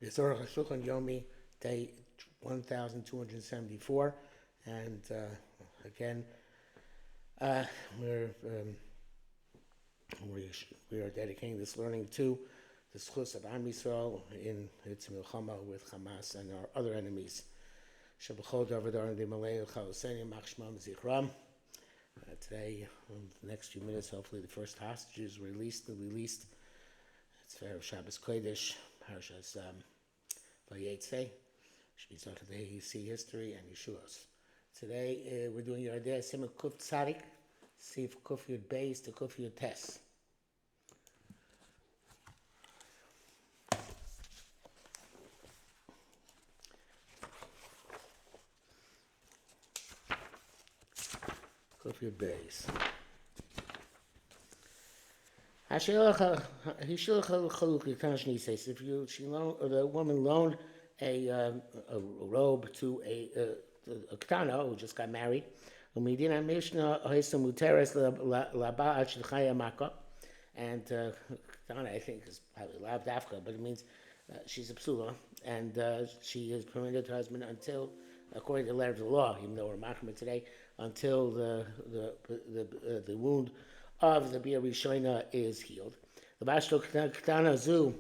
It's Arukh HaShulchan Yomi, day 1274. And again, uh, we're, um, we are dedicating this learning to the schus of Am Yisrael in its milchama with Hamas and our other enemies. Today, in the next few minutes, hopefully the first hostage is released. It's Fair Shabbos Kodesh, Parashas Vayetze. Should be started today. You see history and Yeshua's. Today we're doing Yardei Simon Kuf Tzadik, Sif Kuf Yud Beis to Kuf Yud Tes. Kuf Yud Beis. If the woman loaned a robe to a Ktana who just got married, and Ktana I think is probably Lav Dafka, but it means she's a psula, and she is permitted to her husband until, according to the letter of the law, even though we're machmir today, until the wound of the Bia Rishona is healed. The Bashlo Ktana Zu,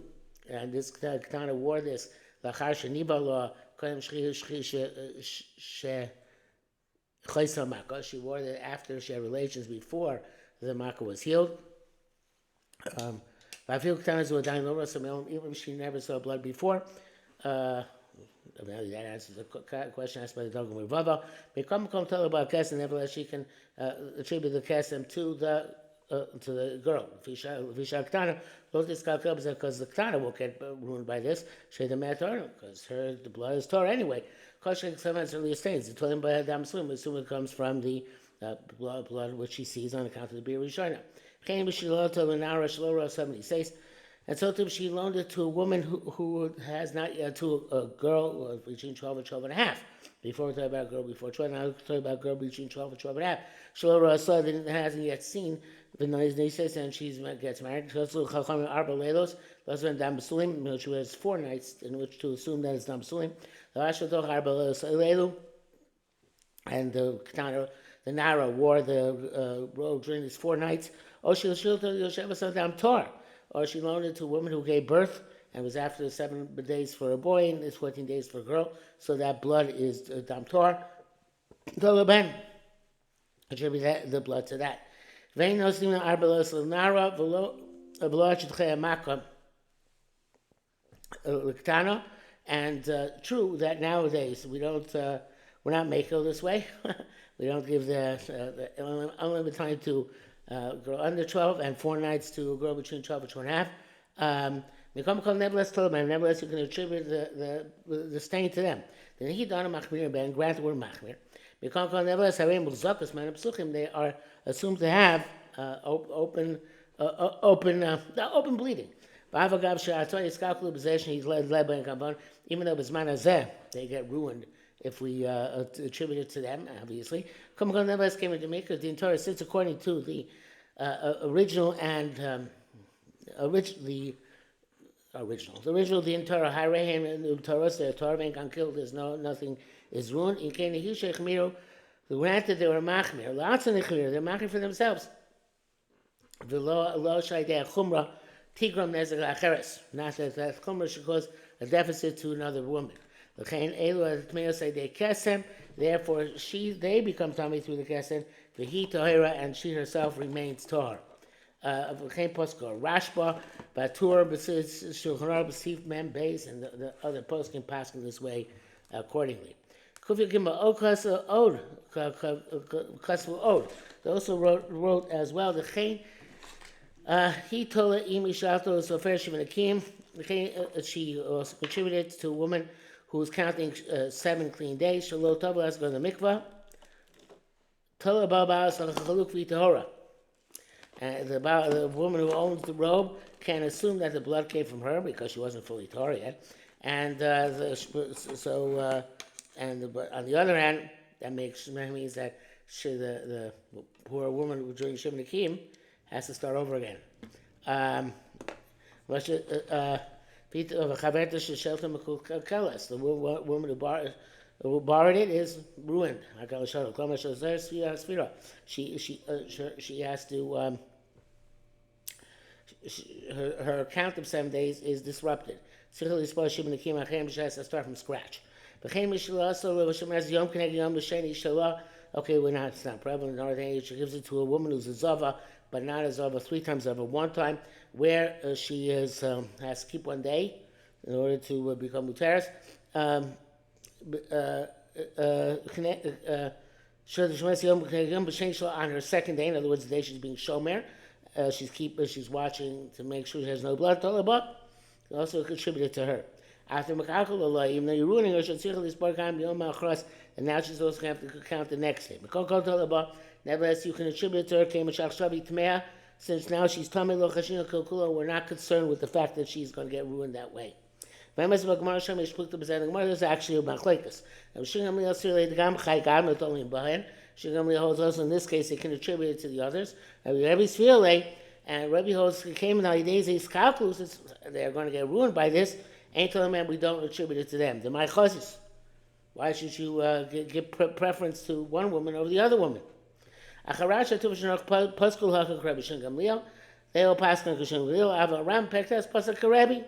and this Ktana wore this, Lachar Sheniba Law, she wore it after she had relations before the Makkah was healed. Even if she never saw blood before, that answers the question asked by the Dogma Rava. Tell about Kesem, nevertheless she can attribute the Kesem to the girl. Visha Ktana, because the Ktana will get ruined by this. Sheda Matar, because the blood is Torah anyway. Kosher sometimes earlier stains. The Tolim by Adam Swim, assume it comes from the blood which she sees on account of the Bir Rishona. Somebody says, and so too she loaned it to a woman who has not yet, to a girl between 12 and 12 and a half. Before we talk about a girl before 12, now we talk about a girl between 12 and 12 and a half. Shalora saw that hasn't yet seen the noise says, and she gets married. She has 4 nights in which to assume that it's Damsulim. And the Nara wore the robe during these 4 nights. Or she loaned it to a woman who gave birth and was after the 7 days for a boy and it's 14 days for a girl. So that blood is Dam Tor. Attribute the blood to that. And true that nowadays we're not makel this way. We don't give the unlimited time to girl under 12 and 4 nights to a girl between 12 and 12 and a half. Nevertheless, you can attribute the stain to them. Then he done a machmir ben, granted we're machmir. Nevertheless, they are assumed to have open bleeding. Even though bisman they get ruined if we attribute it to them, obviously. Nevertheless came into me because the Torah sits according to the original and the Torah Harehem and the Torah being killed. There's nothing is ruined. In Kenya Hishech granted they were machmir. They're machmir for themselves. The law shaydei chumrah tigram nezek acheres. Not that chumrah should cause a deficit to another woman. Therefore, they become tummy through the kesem. The he tahira, and she herself remains tar. Rashba, Batur, Shulchan Aruch, Mem Beis, and the other posts can pass in this way accordingly. Kufi Gimba Od. They also wrote as well the Chain. He told Imi Shato Sofer Shivanakim. She was contributed to a woman who was counting 7 clean days. Shalot Tova has gone to the mikvah. Tola Baba Salachaluk Vitahora. The woman who owns the robe can assume that the blood came from her because she wasn't fully Torah yet. And on the other hand, that means that the poor woman during Shem Nakim has to start over again. The woman who borrowed it is ruined. She has to her count of 7 days is disrupted. She has to start from scratch. Okay, it's not prevalent in our age. She gives it to a woman who's a zava, but not a zava 3 times zava 1 time, where she has to keep 1 day in order to become muteris. On her second day, in other words, the day she's being shomer, she's watching to make sure she has no blood. Also contributed to her. After Makakal, even though you're ruining her, and now she's also going to have to count the next day. Nevertheless, you can attribute it to her, since now she's we're not concerned with the fact that she's going to get ruined that way. There's actually a machlekes. Shingamli holds also in this case, they can attribute it to the others. And Rabbi holds came in the days they're going to get ruined by this. Ain't telling them we don't attribute it to them. The my chazis. Why should you give preference to one woman over the other woman? They all pass on Gamliel. I have a ram pektas pasuk Karebi.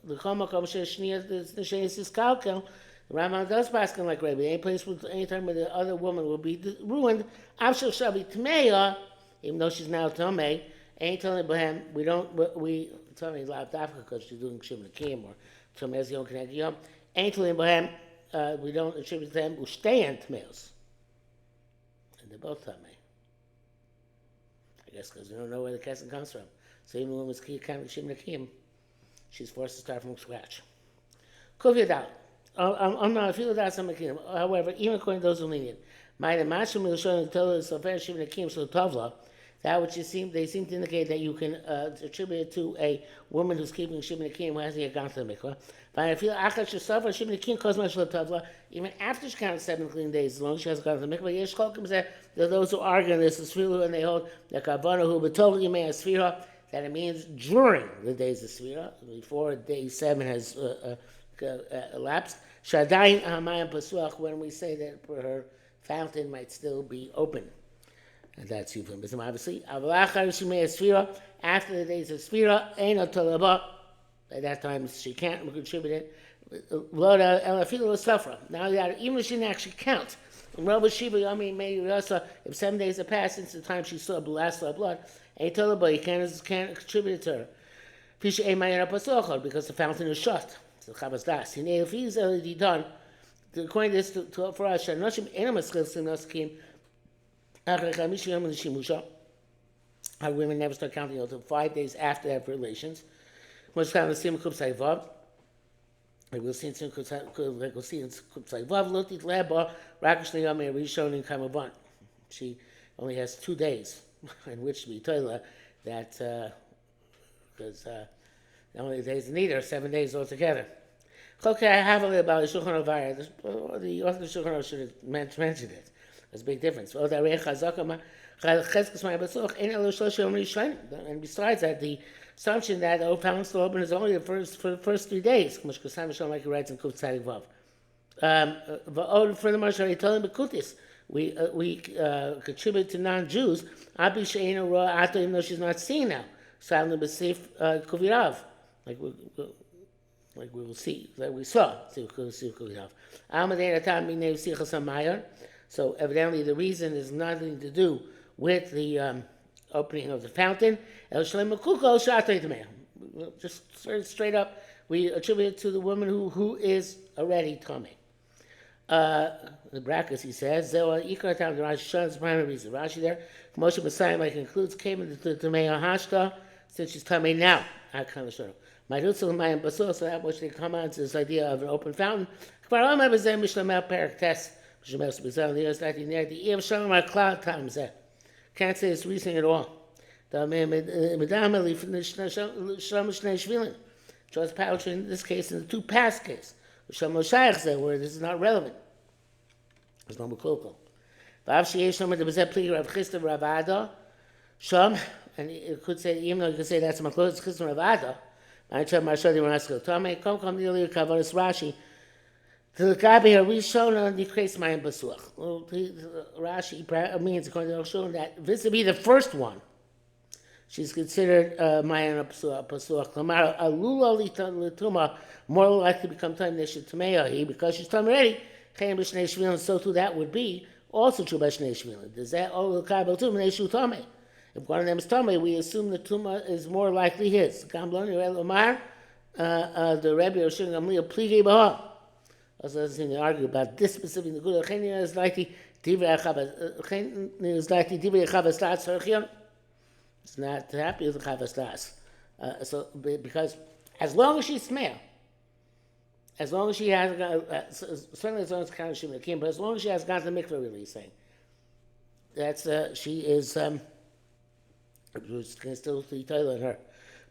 The Chomakom Shenias Kalkel. The Rambam does pass like Rabbi. Any place, any time where the other woman will be ruined, Avshel Shabi Tmeya, even though she's now Tomei, ain't telling Abraham, we tell me Lav Dafka because she's doing Shim Nakim or Tomez Yom Knegiyom, ain't telling Abraham, we don't attribute to them, Usteyan Tmeos. And they're both Tomei. I guess because we don't know where the Kesson comes from. So even when it's kind of Shim Nakim, she's forced to start from scratch. Kuviyadal. However, even according to those who are lenient, that which they seem to indicate that you can attribute it to a woman who's keeping Shibn Akim who hasn't yet gone to the mikvah. Even after she counts 7 clean days, as long as she hasn't gone to the mikvah, there are those who argue on this, and they hold that that it means during the days of Sfira, before day 7 has elapsed. Shadayin Hamayim Pasuach, when we say that her fountain might still be open. And that's euphemism, obviously. After the days of Sfira, Eino Talaba, at that time she can't contribute it. Now that even if she didn't actually count, if 7 days have passed since the time she last saw blood, Ein Talaba, you can't contribute it to her. Because the fountain is shut. So Chavas Das. If he's already done, according to this, for us, our women never start counting until 5 days after they have relations. We'll see in Kubsai Vav, Lotit Leba, Rakish Neyame, Rishon in Kamavan. She only has 2 days in which to be told that, because the only days need are 7 days altogether. Okay, I have a little about the Shulchan Aruch. The author of the Shulchan Aruch should have mentioned it. There's a big difference. And besides that, the assumption that the fountain still open is only for the first 3 days, like he writes in Kuf Tzadik Vav. Furthermore, we contribute to non-Jews, even though she's not seen now. Like we will see, like we saw. So evidently the reason is nothing to do with the opening of the fountain. Just straight up, we attribute it to the woman who is already Tomei. The brackets, he says, Rashi primary reason. Rashi there, Moshe Messiah, like includes, came into the Tomei Hashta, since she's Tomei now. I kind of sort of. So that which they come on to this idea of an open fountain. Can't say it's reasoning at all. Draws poetry in this case, in the 2 past case, where this is not relevant. There's no mukoko. And it could say, even though you could say that's Maklos Chism Ravada, I tell my study when I school. Tome, come nearly Kavaris Rashi. The Gabi Rishona decrease my basuch. Rashi means according to Arukh that this would be the first one. She's considered Mayan Pasuach. Lamar Alula Lituma, more likely to become Tam Neshit Tameahi, because she's Tam already. Chaim B'Shnei Shvilin, so too that would be also true by Shnei Shvilin. Does that all Kabel Tum Neshu Tame? If one of them is Tame, we assume the Tuma is more likely his. Gamblon Lamar, the Rebbe or Shin Gamliel Plige Baha. Also, doesn't argue about this specific. The good Chenia is likely Divrei Chavas starts Herchion. It's not happy with the Chavas Das. So, because as long as she's Smea, as long as she has, certainly as long as kind of Shimon Akim, but as long as she has gone to the mikveh, really, he's saying, that's, she is, can still be Toila in her.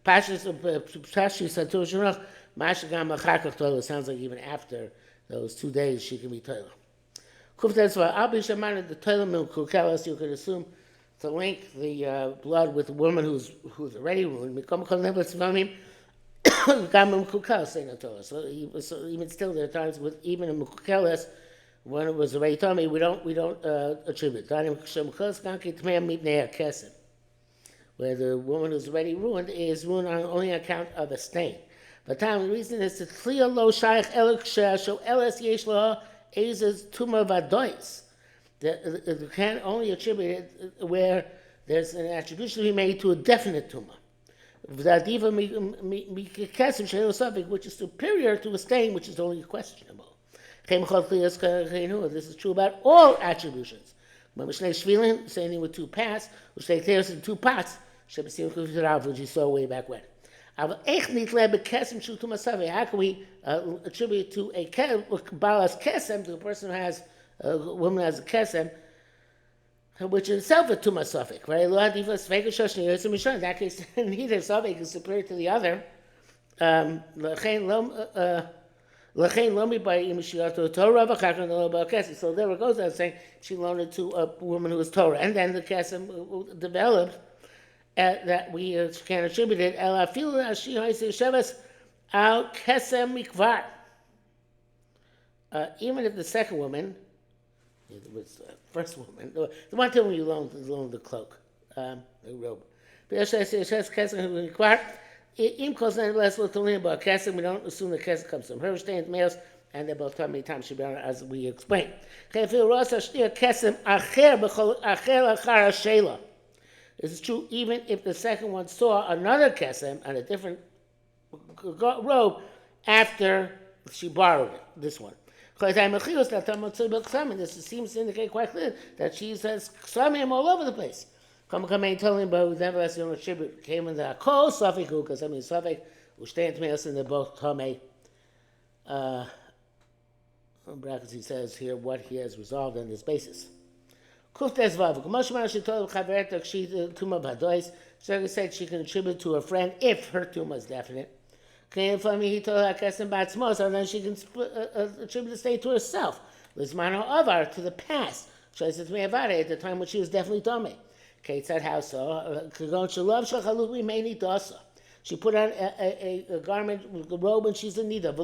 Pashi said to Shemach, Mashagam Achakach Toila, sounds like even after those 2 days she can be Toila. Kuftas for Abi Shaman, the Toila milk Kukelas, you could assume to link the blood with a woman who's already ruined. So even still, there are times with even a mukukeles when it was already tummy, we don't attribute. Where the woman who's already ruined is ruined on only account of a stain. But the reason is to clear lo shaykh elik show eles yesh lo ezes tuma vadois. You can only attribute it where there's an attribution to be made to a definite tumah. Which is superior to a stain which is only questionable. This is true about all attributions. Saying with 2 paths, which they clear in 2 pots, which you saw way back when. How can we attribute to a balas kesem, to a person who has a woman who has a kesem, which is itself a tuma suffix, right? In that case, neither suffix is superior to the other. So there it goes. I was saying she loaned it to a woman who was Torah, and then the kesem developed that we can attribute it. Al kesem mikvar. Even if the second woman. It was the first woman, the one time when you loaned the cloak, the robe. We don't assume the kesem comes from her stained males, and they're both how many times as we explained. This is true even if the second one saw another kesem on a different robe after she borrowed it, this one. This seems to indicate quite clear that she says ksamim all over the place. Come and tell him, but nevertheless, you don't attribute. Came in the kol safiku, because I mean safik, u'shtein tmeos, and they're both tamei. In brackets, he says here what he has resolved on this basis. Kuftes vav. K'moshmar she told chaverta she tuma badois. She said she can attribute to her friend if her tuma is definite. He told her kesem batzmos, and then she can attribute the state to herself. Lizmano avar, to the past. She says me avare at the time when she was definitely tummy. Kate said how so? Kagon shalav shachalut meni dasa. She put on a garment, a robe, and she's in need of.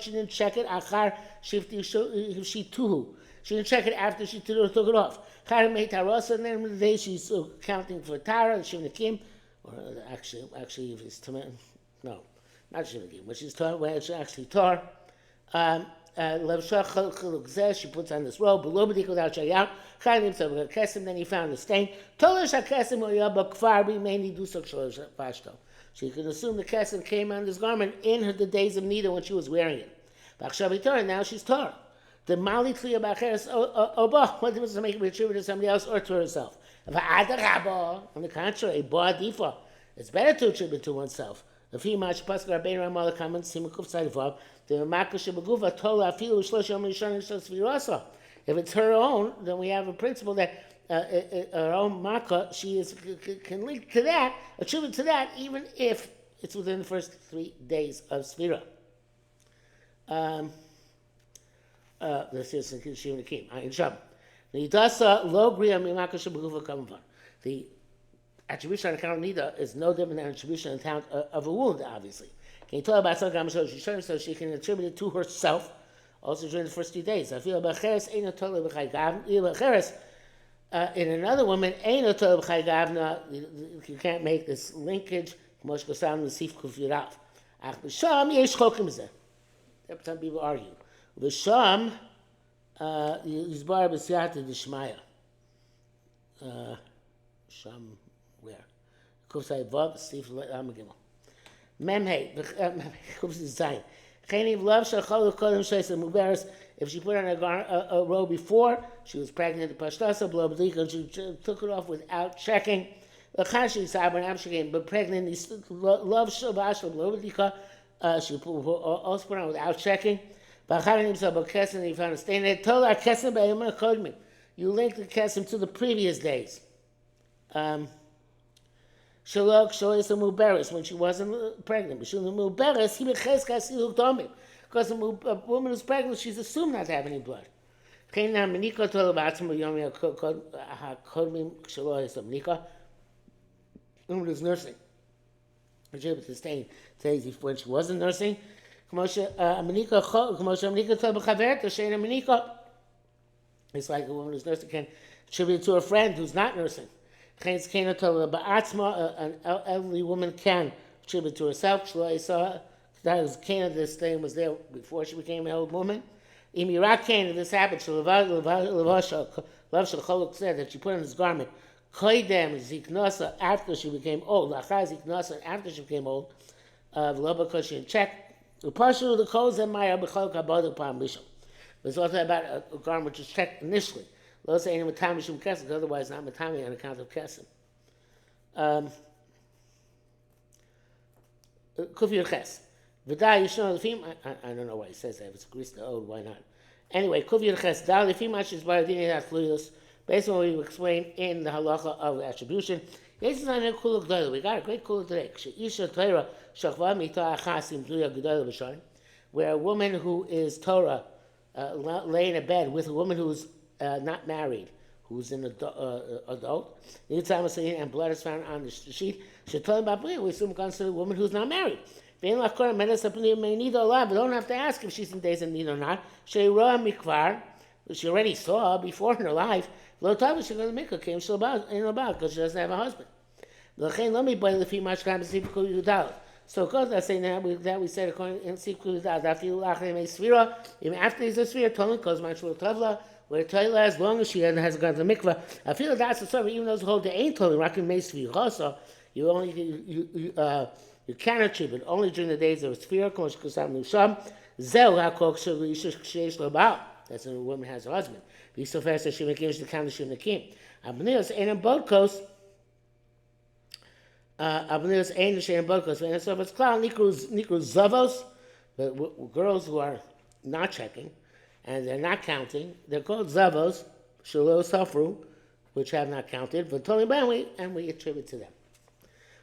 She didn't check it. Achar shifti she tuhu. She didn't check it after she took it off. And then the day she's counting for Tara, Shivnakim, or actually, if it's Taman, no. Not Shivnakim, when she's taught, when it's actually Tar. She puts on this robe, then he found the stain. So you can assume the kesem came on this garment in the days of Nida when she was wearing it. Now she's Tar. The Mali Kliya Bacheres Oba, what difference does it make if we attribute to somebody else or to herself? On the contrary, Ba Difa, it's better to attribute to oneself. If he match Pascal Rabbeinu Ramal comments, Simukuf Saivav, the Makasha Baguva Tola Afilu Shlosham Rishon Shvirasa. If it's her own, then we have a principle that her own Makkah, she can link to that, attribute to that, even if it's within the first 3 days of Sfira. This is Shivin Akim. Ayin Sham. The Yidasa Lo Griya Mimaka Shabaguva Kamavan. The Attribution on account of nida is no different than attribution on account of a wound, obviously. Can you tell about something so she can attribute it to herself, also during the first 2 days? I feel about cheres ain't a total in another woman ain't a total you can't make this linkage. Some people argue. V'sham yizbar b'siyata d'shmaya. Sham where? Kusay vav sif amagimel. Memhei kusay zayin. Cheniv love shachol kodem sheisem muberes. If she put on a robe before she was pregnant, the pashtasa blow and she took it off without checking. But pregnant, love shabashal blow she also put on without checking. You link the kesem to the previous days. Shalok shoyes a muberes when she wasn't pregnant. Because a woman who's pregnant, she's assumed not to have any blood. Woman who's nursing. When she wasn't nursing, it's like a woman who's nursing can attribute it to a friend who's not nursing. An elderly woman can attribute to herself. That was Cana, this thing was there before she became an old woman. If this happened, Love said that she put on this garment after she became old. After she became old, because she had checked. There's also about a garment which is checked initially. Otherwise, not matami on account of kesem. Kufir ches. V'da yishno lefim. I don't know why he says that. If it's grease to old, why not? Anyway, kufir ches. Da lefim ashis baradini hatluyos. Based on what we explained in the halacha of attribution. We got a great kula today. Where a woman who is Torah laying in bed with a woman who's not married, who's an adult, and blood is found on the sheet, should tell him about we assume consider a woman who's not married. We don't have to ask if she's in days of need or not. She already saw before in her life. She's going to make her came about because she doesn't have a husband. So because I say that we said according to Sifku even after he's a sphere, Tolin calls Mashul Tavla, where Toila as long as she hasn't gone to the mikvah. I feel that's the story, even those who hold the ain't Tolin, Rakim Mesvi Rosa, you can attribute only during the days of a sphere, that's when a woman has a husband. Be so fast that she makes the kind of Shimnakim. Abneos ain't in boat coast. Abneos ain't in boat coast. And so it's cloud Nikru Zavos, but girls who are not checking and they're not counting, they're called Zavos, Shalo Safru, which have not counted, but Tony Banwi, and we attribute to them.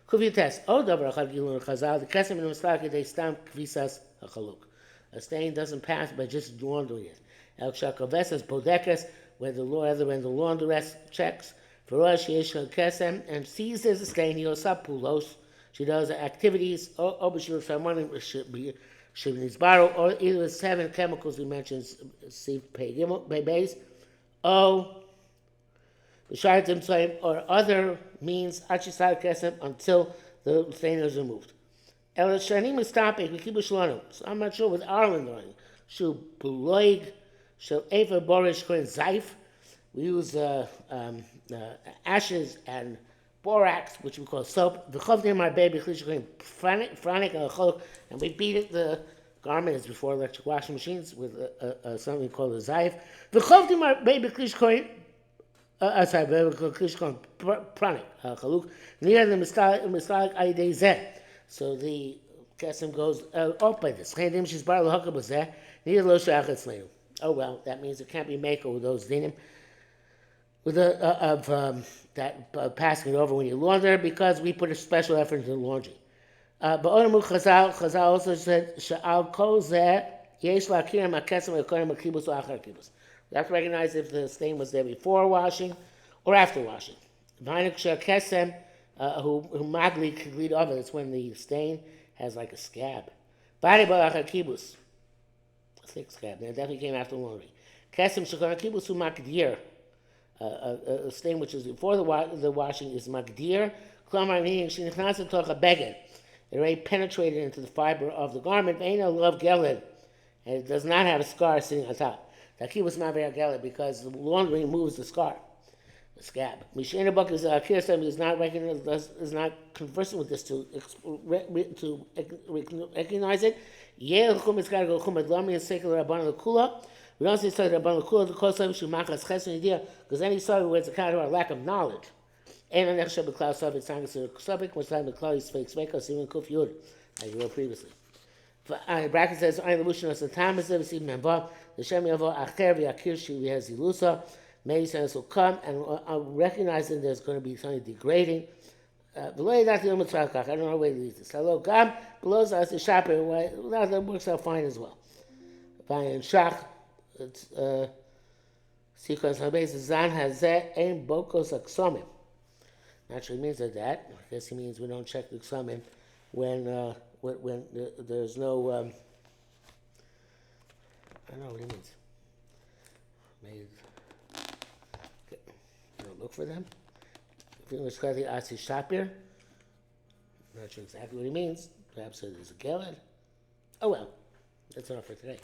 Kuvi test. Oh, Davar Chagilun Chazal, the Kesem in Mustaki, they stamp Kvisas Hachaluk. A stain doesn't pass by just laundering it. El Shakovesas Bodekes, when the laundress checks, Farosh Yeshel Kesem, and sees there's a stain, he goes up Pulos. She does activities, or Obashur Shamani Shibnizbaro, or either the 7 chemicals we mentioned, base, or other means, Achisal Kesem, until the stain is removed. El Shanim is stopping, we keep a shalom. So I'm not sure with Arlen doing. Shu Buloig, Shel Eva Borish Kohen Zaif. We use ashes and borax, which we call soap. The Chovdim our baby Franik and we beat it. The garment is before electric washing machines with something called a Zaif. The Chovdim our baby Klishkoin. Pranik Chaluk. Near the Mistalik Aidei Zeh. So the Kesem goes off by this. Oh well, that means it can't be mako with those dinim, with passing it over when you launder, because we put a special effort into the laundry. But Chazal also said she'al kol zeh yesh la'akir ma'kesem v'korim ma'kibus or achar kibus. We have to recognize if the stain was there before washing or after washing. V'ainik she'kesem who magli kiglit over. It's when the stain has like a scab. Bari balach kibus, a thick scab. That definitely came after laundry. Kesim shakana kibus hu makdir. A stain which is before the washing is magdir. Klamar meaning shenichnas toch a beged. It already penetrated into the fiber of the garment. Ve'ena love gelid, and it does not have a scar sitting on top. The kibus maver gelid because the laundry removes the scar. The scab. Mishena Buck is Kirsem is not recognized, is not conversing with this to recognize it. Yeh l'chum is got to go chum adlami and secular rabban l'kula. We don't say sorry rabban l'kula the kol savi shumachas ches idea because any sorry where it's a kind of our lack of knowledge. And an extra b'klal savi it's not considered subject which time b'klal is fake sveka even kuf yud as you wrote previously. The bracket says I the lushan as the time is there see member the shem yavo acher v'akir shi has ilusa. Maybe says will come and recognizing there's going to be something degrading. Below that, I don't know where it leads this. Hello, Gam, below us the shopper, that works out fine as well. Fine and Shach, it's sequence on basis, Zan has aim bokos aksomim. Naturally means that. I guess he means we don't check the ksomim when there's no, I don't know what he means. Maybe. Look for them. If you look at the Asi Shapir, I'm not sure exactly what he means. Perhaps it is a Geled. Oh well, that's enough for today.